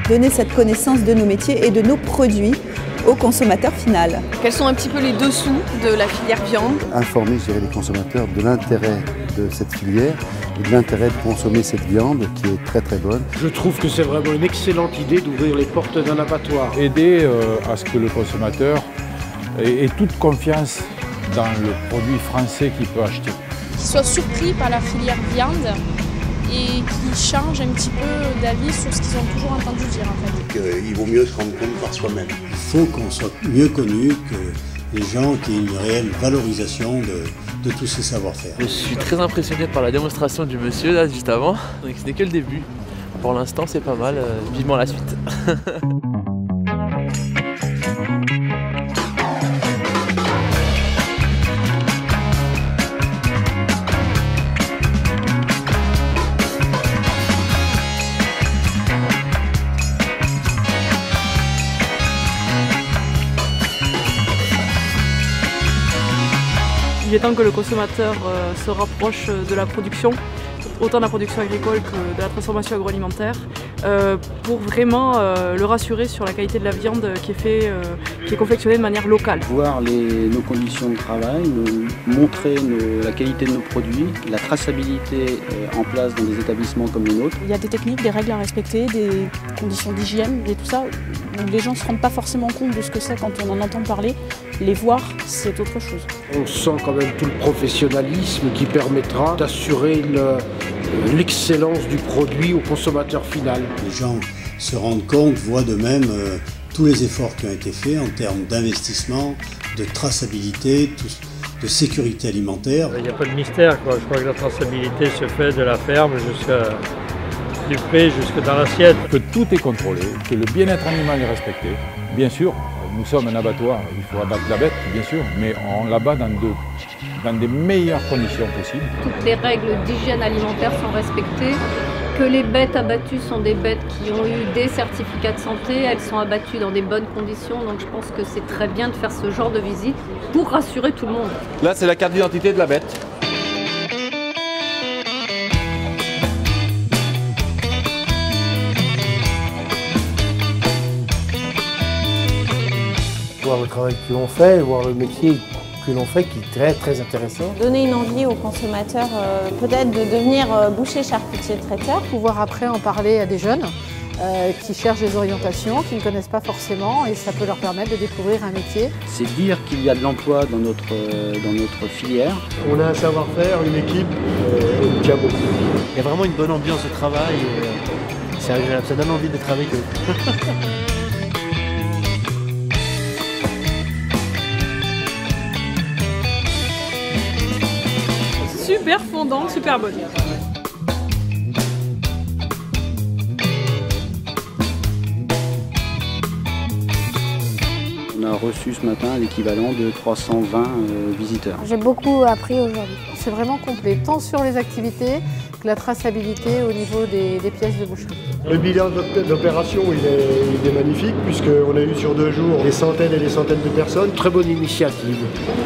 donner cette connaissance de nos métiers et de nos produits au consommateur final. Quels sont un petit peu les dessous de la filière viande? Informer, je dirais, les consommateurs de l'intérêt de cette filière et de l'intérêt de consommer cette viande qui est très très bonne. Je trouve que c'est vraiment une excellente idée d'ouvrir les portes d'un abattoir. Aider à ce que le consommateur ait toute confiance dans le produit français qu'il peut acheter. Qu'il soit surpris par la filière viande et qui changent un petit peu d'avis sur ce qu'ils ont toujours entendu dire en fait. Il vaut mieux se rendre compte par soi-même. Il faut qu'on soit mieux connu, que les gens qui aient une réelle valorisation de tous ces savoir-faire. Je suis très impressionné par la démonstration du monsieur là juste avant, donc ce n'est que le début. Pour l'instant c'est pas mal, vivement la suite. Il est temps que le consommateur se rapproche de la production, autant de la production agricole que de la transformation agroalimentaire, pour vraiment le rassurer sur la qualité de la viande qui est confectionnée de manière locale. Voir nos conditions de travail, montrer la qualité de nos produits, la traçabilité en place dans des établissements comme le nôtre. Il y a des techniques, des règles à respecter, des conditions d'hygiène et tout ça. Les gens ne se rendent pas forcément compte de ce que c'est quand on en entend parler. Les voir, c'est autre chose. On sent quand même tout le professionnalisme qui permettra d'assurer l'excellence du produit au consommateur final. Les gens se rendent compte, voient de même tous les efforts qui ont été faits en termes d'investissement, de traçabilité, de sécurité alimentaire. Il n'y a pas de mystère, quoi. Je crois que la traçabilité se fait de la ferme du pré jusque dans l'assiette. Que tout est contrôlé, que le bien-être animal est respecté. Bien sûr, nous sommes un abattoir, il faut abattre la bête, bien sûr, mais on l'abat dans des meilleures conditions possibles. Toutes les règles d'hygiène alimentaire sont respectées, que les bêtes abattues sont des bêtes qui ont eu des certificats de santé, elles sont abattues dans des bonnes conditions, donc je pense que c'est très bien de faire ce genre de visite pour rassurer tout le monde. Là, c'est la carte d'identité de la bête. Voir le travail que l'on fait, voir le métier que l'on fait qui est très très intéressant. Donner une envie aux consommateurs peut-être de devenir boucher, charcutier, traiteur. Pouvoir après en parler à des jeunes qui cherchent des orientations, qui ne connaissent pas forcément et ça peut leur permettre de découvrir un métier. C'est dire qu'il y a de l'emploi dans notre filière. On a un savoir-faire, une équipe, on tient beaucoup. Il y a vraiment une bonne ambiance de travail, c'est agréable, ça donne envie de travailler avec eux. Super fondant, super bonne. On a reçu ce matin l'équivalent de 320 visiteurs. J'ai beaucoup appris aujourd'hui. C'est vraiment complet, tant sur les activités que la traçabilité au niveau des pièces de boucherie. Le bilan d'opération il est magnifique puisqu'on a eu sur 2 jours des centaines et des centaines de personnes. Très bonne initiative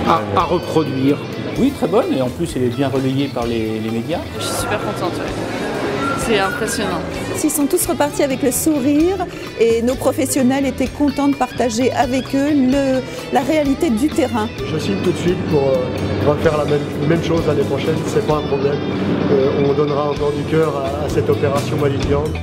à reproduire. Oui, très bonne, et en plus elle est bien relayée par les médias. Je suis super contente, ouais. C'est impressionnant. Ils sont tous repartis avec le sourire et nos professionnels étaient contents de partager avec eux la réalité du terrain. Je signe tout de suite pour refaire la même chose l'année prochaine, c'est pas un problème. On donnera encore du cœur à cette opération Mali de viande.